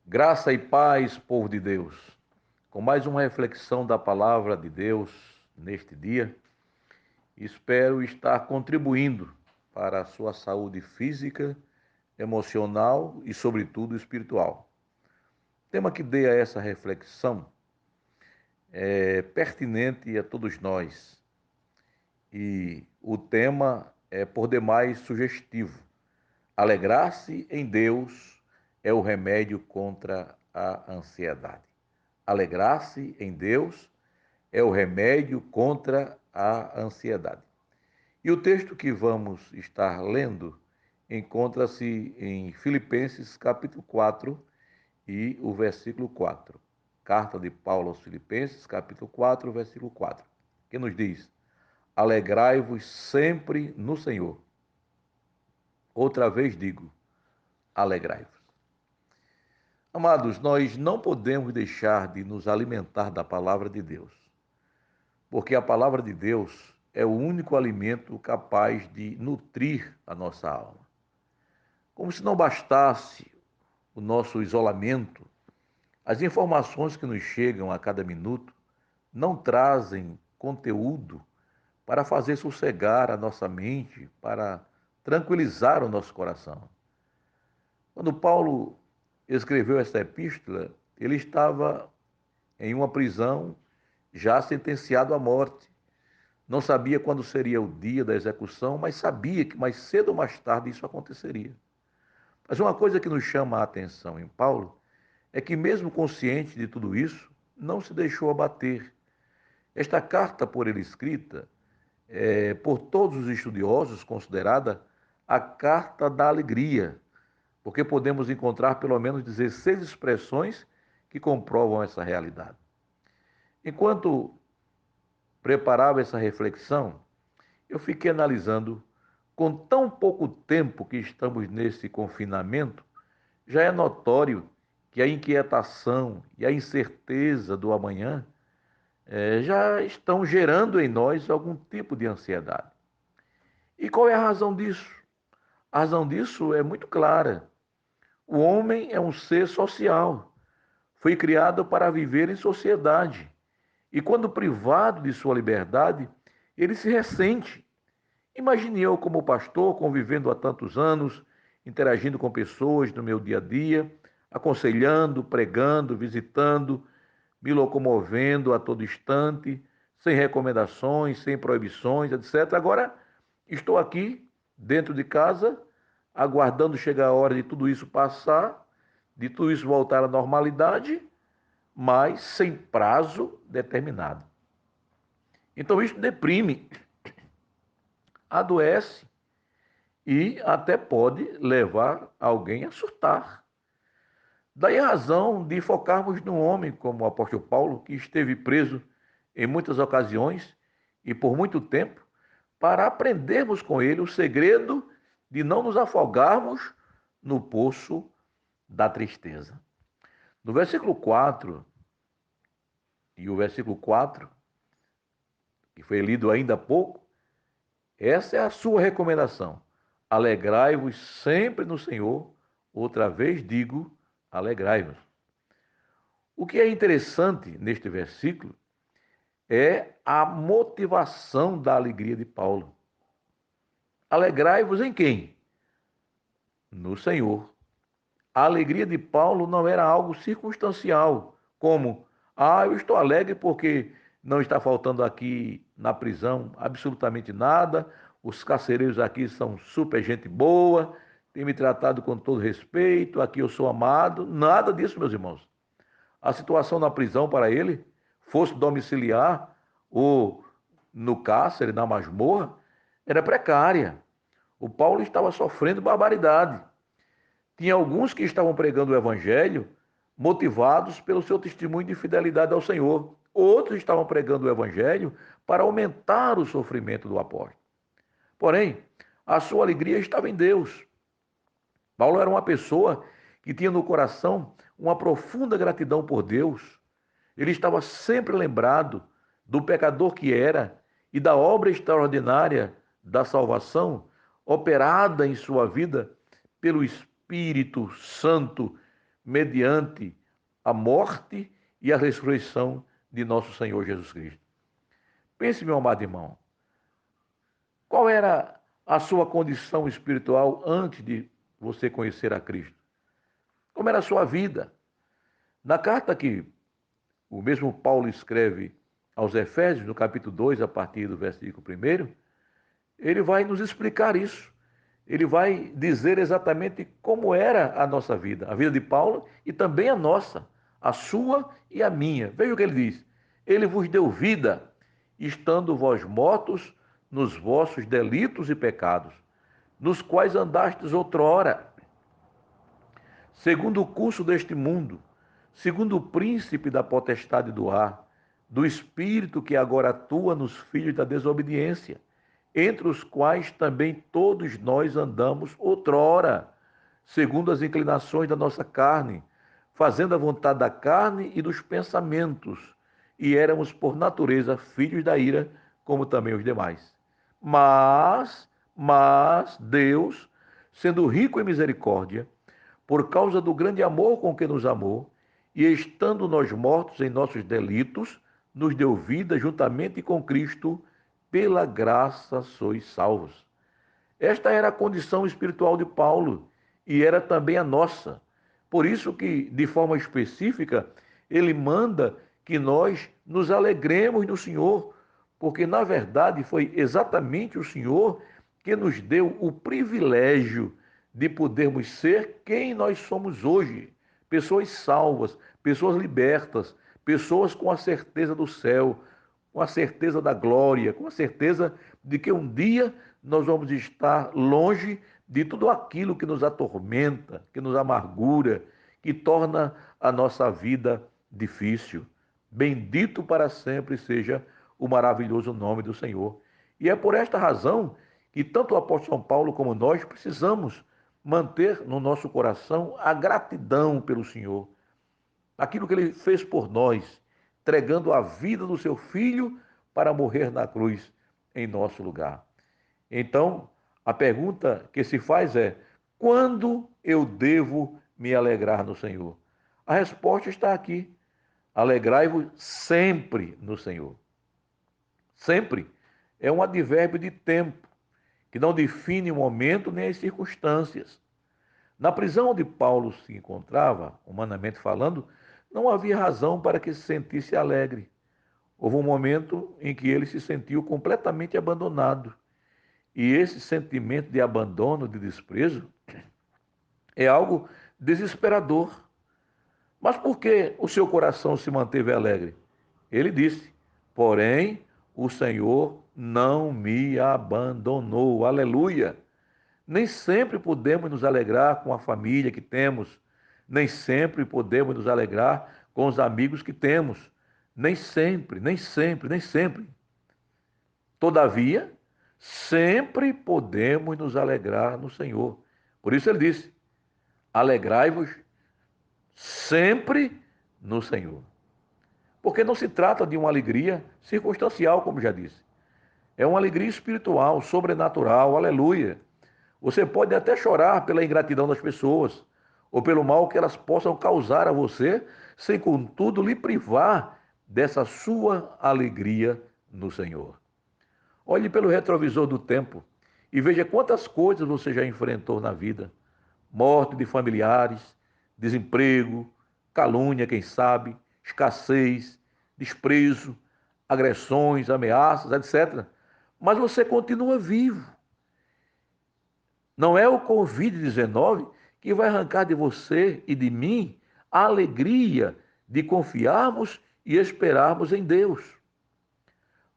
Graça e paz, povo de Deus. Com mais uma reflexão da palavra de Deus neste dia, espero estar contribuindo para a sua saúde física, emocional e, sobretudo, espiritual. O tema que dei a essa reflexão é pertinente a todos nós e o tema é por demais sugestivo. Alegrar-se em Deus é o remédio contra a ansiedade. Alegrar-se em Deus é o remédio contra a ansiedade. E o texto que vamos estar lendo encontra-se em Filipenses capítulo 4 e o versículo 4. Carta de Paulo aos Filipenses, capítulo 4, versículo 4, que nos diz: Alegrai-vos sempre no Senhor. Outra vez digo, alegrai-vos. Amados, nós não podemos deixar de nos alimentar da palavra de Deus, porque a palavra de Deus é o único alimento capaz de nutrir a nossa alma. Como se não bastasse o nosso isolamento, as informações que nos chegam a cada minuto não trazem conteúdo para fazer sossegar a nossa mente, para tranquilizar o nosso coração. Quando Paulo escreveu esta epístola, ele estava em uma prisão, já sentenciado à morte. Não sabia quando seria o dia da execução, mas sabia que mais cedo ou mais tarde isso aconteceria. Mas uma coisa que nos chama a atenção em Paulo é que, mesmo consciente de tudo isso, não se deixou abater. Esta carta, por ele escrita, é, por todos os estudiosos, considerada a carta da alegria, porque podemos encontrar pelo menos 16 expressões que comprovam essa realidade. Enquanto preparava essa reflexão, eu fiquei analisando, com tão pouco tempo que estamos nesse confinamento, já é notório que a inquietação e a incerteza do amanhã já estão gerando em nós algum tipo de ansiedade. E qual é a razão disso? A razão disso é muito clara. O homem é um ser social, foi criado para viver em sociedade. E quando privado de sua liberdade, ele se ressente. Imagine eu, como pastor, convivendo há tantos anos, interagindo com pessoas no meu dia a dia, aconselhando, pregando, visitando, me locomovendo a todo instante, sem recomendações, sem proibições, etc. Agora, estou aqui, dentro de casa, aguardando chegar a hora de tudo isso passar, de tudo isso voltar à normalidade, mas sem prazo determinado. Então, isso deprime, adoece e até pode levar alguém a surtar. Daí a razão de focarmos no homem, como o apóstolo Paulo, que esteve preso em muitas ocasiões e por muito tempo, para aprendermos com ele o segredo de não nos afogarmos no poço da tristeza. No versículo 4 e o versículo 4, que foi lido ainda há pouco, essa é a sua recomendação. Alegrai-vos sempre no Senhor. Outra vez digo, alegrai-vos. O que é interessante neste versículo é a motivação da alegria de Paulo. Alegrai-vos em quem? No Senhor. A alegria de Paulo não era algo circunstancial, como, eu estou alegre porque não está faltando aqui na prisão absolutamente nada, os carcereiros aqui são super gente boa, têm me tratado com todo respeito, aqui eu sou amado. Nada disso, meus irmãos. A situação na prisão para ele, fosse domiciliar ou no cárcere, na masmorra, era precária. O Paulo estava sofrendo barbaridade. Tinha alguns que estavam pregando o evangelho motivados pelo seu testemunho de fidelidade ao Senhor. Outros estavam pregando o evangelho para aumentar o sofrimento do apóstolo. Porém, a sua alegria estava em Deus. Paulo era uma pessoa que tinha no coração uma profunda gratidão por Deus. Ele estava sempre lembrado do pecador que era e da obra extraordinária da salvação operada em sua vida pelo Espírito Santo, mediante a morte e a ressurreição de nosso Senhor Jesus Cristo. Pense, meu amado irmão, qual era a sua condição espiritual antes de você conhecer a Cristo? Como era a sua vida? Na carta que o mesmo Paulo escreve aos Efésios, no capítulo 2, a partir do versículo 1, ele vai nos explicar isso. Ele vai dizer exatamente como era a nossa vida, a vida de Paulo e também a nossa, a sua e a minha. Veja o que ele diz. Ele vos deu vida, estando vós mortos nos vossos delitos e pecados, nos quais andastes outrora, segundo o curso deste mundo, segundo o príncipe da potestade do ar, do espírito que agora atua nos filhos da desobediência, entre os quais também todos nós andamos outrora, segundo as inclinações da nossa carne, fazendo a vontade da carne e dos pensamentos, e éramos por natureza filhos da ira, como também os demais. Mas Deus, sendo rico em misericórdia, por causa do grande amor com que nos amou, e estando nós mortos em nossos delitos, nos deu vida juntamente com Cristo, pela graça sois salvos. Esta era a condição espiritual de Paulo e era também a nossa. Por isso que, de forma específica, ele manda que nós nos alegremos no Senhor, porque na verdade foi exatamente o Senhor que nos deu o privilégio de podermos ser quem nós somos hoje. Pessoas salvas, pessoas libertas, pessoas com a certeza do céu, com a certeza da glória, com a certeza de que um dia nós vamos estar longe de tudo aquilo que nos atormenta, que nos amargura, que torna a nossa vida difícil. Bendito para sempre seja o maravilhoso nome do Senhor. E é por esta razão que tanto o apóstolo São Paulo como nós precisamos manter no nosso coração a gratidão pelo Senhor, aquilo que ele fez por nós, entregando a vida do seu filho para morrer na cruz em nosso lugar. Então, a pergunta que se faz é: quando eu devo me alegrar no Senhor? A resposta está aqui. Alegrai-vos sempre no Senhor. Sempre é um advérbio de tempo, que não define o momento nem as circunstâncias. Na prisão onde Paulo se encontrava, humanamente falando, não havia razão para que se sentisse alegre. Houve um momento em que ele se sentiu completamente abandonado. E esse sentimento de abandono, de desprezo, é algo desesperador. Mas por que o seu coração se manteve alegre? Ele disse: porém, o Senhor não me abandonou. Aleluia! Nem sempre podemos nos alegrar com a família que temos, nem sempre podemos nos alegrar com os amigos que temos. Nem sempre, nem sempre, nem sempre. Todavia, sempre podemos nos alegrar no Senhor. Por isso ele disse: alegrai-vos sempre no Senhor. Porque não se trata de uma alegria circunstancial, como já disse. É uma alegria espiritual, sobrenatural, aleluia. Você pode até chorar pela ingratidão das pessoas, ou pelo mal que elas possam causar a você, sem contudo lhe privar dessa sua alegria no Senhor. Olhe pelo retrovisor do tempo e veja quantas coisas você já enfrentou na vida. Morte de familiares, desemprego, calúnia, quem sabe, escassez, desprezo, agressões, ameaças, etc. Mas você continua vivo. Não é o Covid-19 que vai arrancar de você e de mim a alegria de confiarmos e esperarmos em Deus.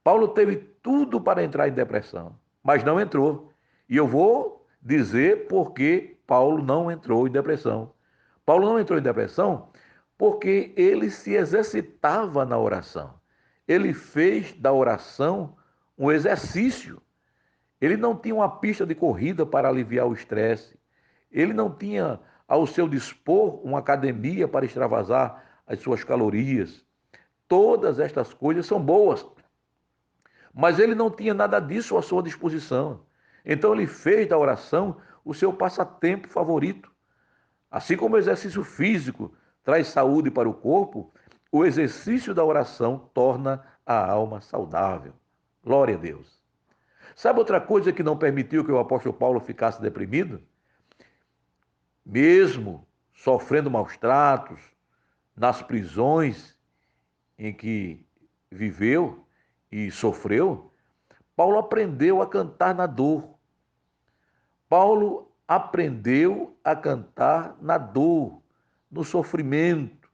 Paulo teve tudo para entrar em depressão, mas não entrou. E eu vou dizer por que Paulo não entrou em depressão. Paulo não entrou em depressão porque ele se exercitava na oração. Ele fez da oração um exercício. Ele não tinha uma pista de corrida para aliviar o estresse. Ele não tinha ao seu dispor uma academia para extravasar as suas calorias. Todas estas coisas são boas, mas ele não tinha nada disso à sua disposição. Então ele fez da oração o seu passatempo favorito. Assim como o exercício físico traz saúde para o corpo, o exercício da oração torna a alma saudável. Glória a Deus. Sabe outra coisa que não permitiu que o apóstolo Paulo ficasse deprimido? Mesmo sofrendo maus tratos, nas prisões em que viveu e sofreu, Paulo aprendeu a cantar na dor. Paulo aprendeu a cantar na dor, no sofrimento.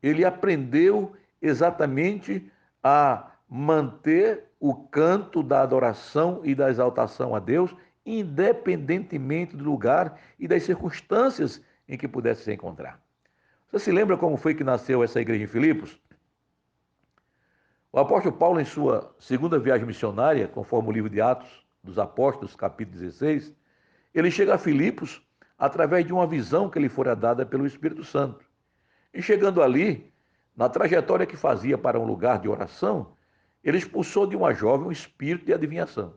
Ele aprendeu exatamente a manter o canto da adoração e da exaltação a Deus, independentemente do lugar e das circunstâncias em que pudesse se encontrar. Você se lembra como foi que nasceu essa igreja em Filipos? O apóstolo Paulo, em sua segunda viagem missionária, conforme o livro de Atos dos Apóstolos, capítulo 16, ele chega a Filipos através de uma visão que lhe fora dada pelo Espírito Santo. E chegando ali, na trajetória que fazia para um lugar de oração, ele expulsou de uma jovem um espírito de adivinhação.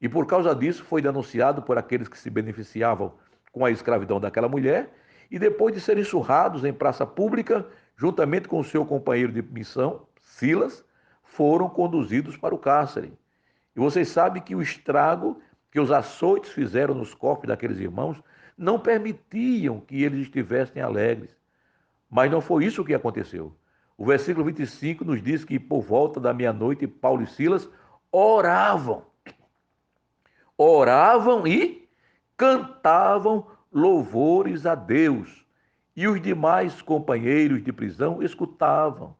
E por causa disso foi denunciado por aqueles que se beneficiavam com a escravidão daquela mulher, e depois de serem surrados em praça pública, juntamente com o seu companheiro de missão, Silas, foram conduzidos para o cárcere. E vocês sabem que o estrago que os açoites fizeram nos corpos daqueles irmãos não permitiam que eles estivessem alegres. Mas não foi isso que aconteceu. O versículo 25 nos diz que por volta da meia-noite, Paulo e Silas oravam. Oravam e cantavam louvores a Deus. E os demais companheiros de prisão escutavam.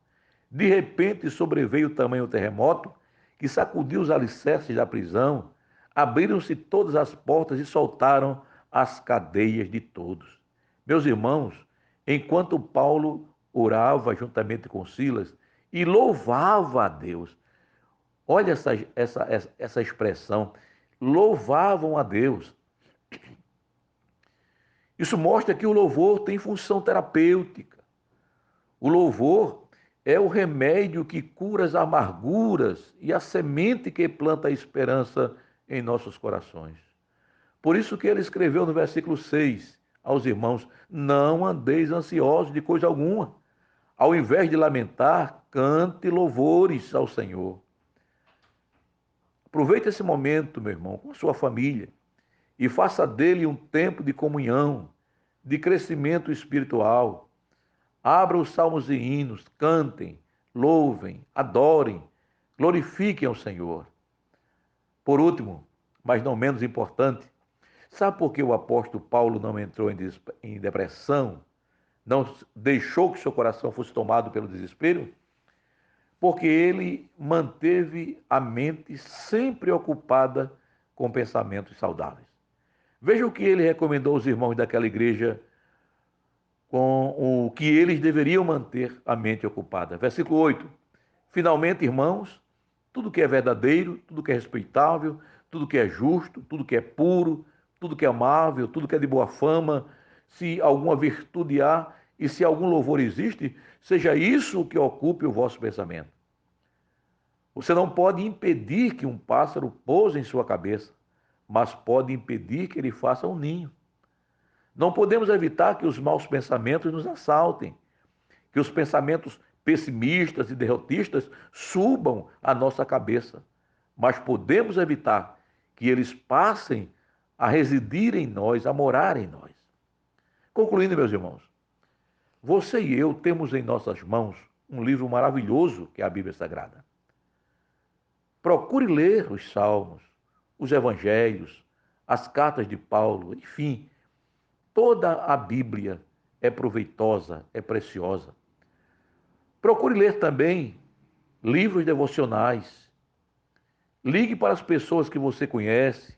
De repente sobreveio tamanho terremoto que sacudiu os alicerces da prisão, abriram-se todas as portas e soltaram as cadeias de todos. Meus irmãos, enquanto Paulo orava juntamente com Silas e louvava a Deus, olha essa expressão, louvavam a Deus. Isso mostra que o louvor tem função terapêutica. O louvor é o remédio que cura as amarguras e a semente que planta a esperança em nossos corações. Por isso que ele escreveu no versículo 6 aos irmãos: não andeis ansiosos de coisa alguma. Ao invés de lamentar, cante louvores ao Senhor. Aproveite esse momento, meu irmão, com a sua família e faça dele um tempo de comunhão, de crescimento espiritual. Abra os salmos e hinos, cantem, louvem, adorem, glorifiquem ao Senhor. Por último, mas não menos importante, sabe por que o apóstolo Paulo não entrou em depressão, não deixou que seu coração fosse tomado pelo desespero? Porque ele manteve a mente sempre ocupada com pensamentos saudáveis. Veja o que ele recomendou aos irmãos daquela igreja com o que eles deveriam manter a mente ocupada. Versículo 8. Finalmente, irmãos, tudo que é verdadeiro, tudo que é respeitável, tudo que é justo, tudo que é puro, tudo que é amável, tudo que é de boa fama, se alguma virtude há e se algum louvor existe, seja isso o que ocupe o vosso pensamento. Você não pode impedir que um pássaro pouse em sua cabeça, mas pode impedir que ele faça um ninho. Não podemos evitar que os maus pensamentos nos assaltem, que os pensamentos pessimistas e derrotistas subam à nossa cabeça, mas podemos evitar que eles passem a residir em nós, a morar em nós. Concluindo, meus irmãos, você e eu temos em nossas mãos um livro maravilhoso que é a Bíblia Sagrada. Procure ler os Salmos, os Evangelhos, as cartas de Paulo, enfim, toda a Bíblia é proveitosa, é preciosa. Procure ler também livros devocionais. Ligue para as pessoas que você conhece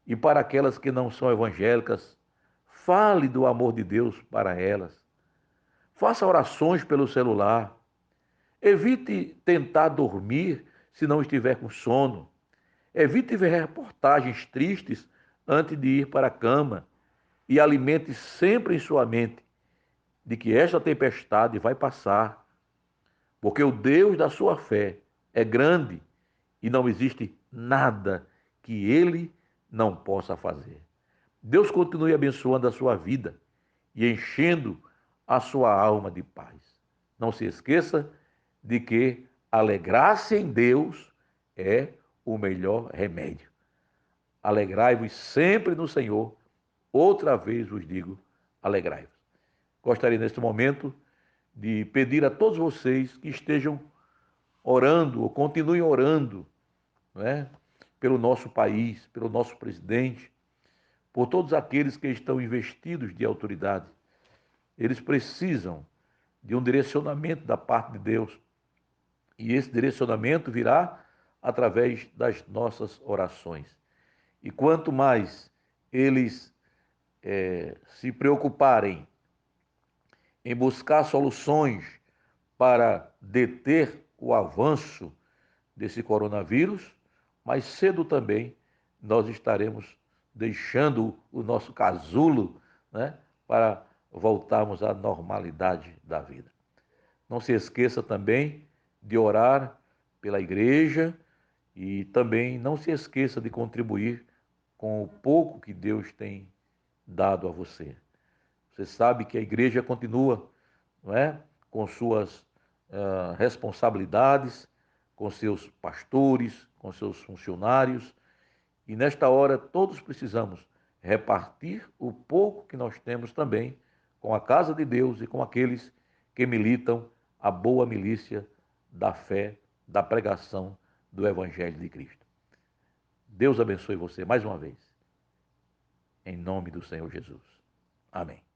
e para aquelas que não são evangélicas. Fale do amor de Deus para elas. Faça orações pelo celular. Evite tentar dormir se não estiver com sono. Evite ver reportagens tristes antes de ir para a cama. E alimente sempre em sua mente de que esta tempestade vai passar, porque o Deus da sua fé é grande e não existe nada que ele não possa fazer. Deus continue abençoando a sua vida e enchendo a sua alma de paz. Não se esqueça de que alegrar-se em Deus é o melhor remédio. Alegrai-vos sempre no Senhor. Outra vez vos digo, alegrai-vos. Gostaria neste momento de pedir a todos vocês que estejam orando ou continuem orando, não é? Pelo nosso país, pelo nosso presidente, por todos aqueles que estão investidos de autoridade. Eles precisam de um direcionamento da parte de Deus. E esse direcionamento virá através das nossas orações. E quanto mais eles se preocuparem em buscar soluções para deter o avanço desse coronavírus, mais cedo também nós estaremos deixando o nosso casulo, né, para voltarmos à normalidade da vida. Não se esqueça também de orar pela igreja e também não se esqueça de contribuir com o pouco que Deus tem dado a você. Você sabe que a igreja continua, não é, com suas responsabilidades, com seus pastores, com seus funcionários, e nesta hora todos precisamos repartir o pouco que nós temos também com a casa de Deus e com aqueles que militam a boa milícia da fé, da pregação do Evangelho de Cristo. Deus abençoe você mais uma vez, em nome do Senhor Jesus. Amém.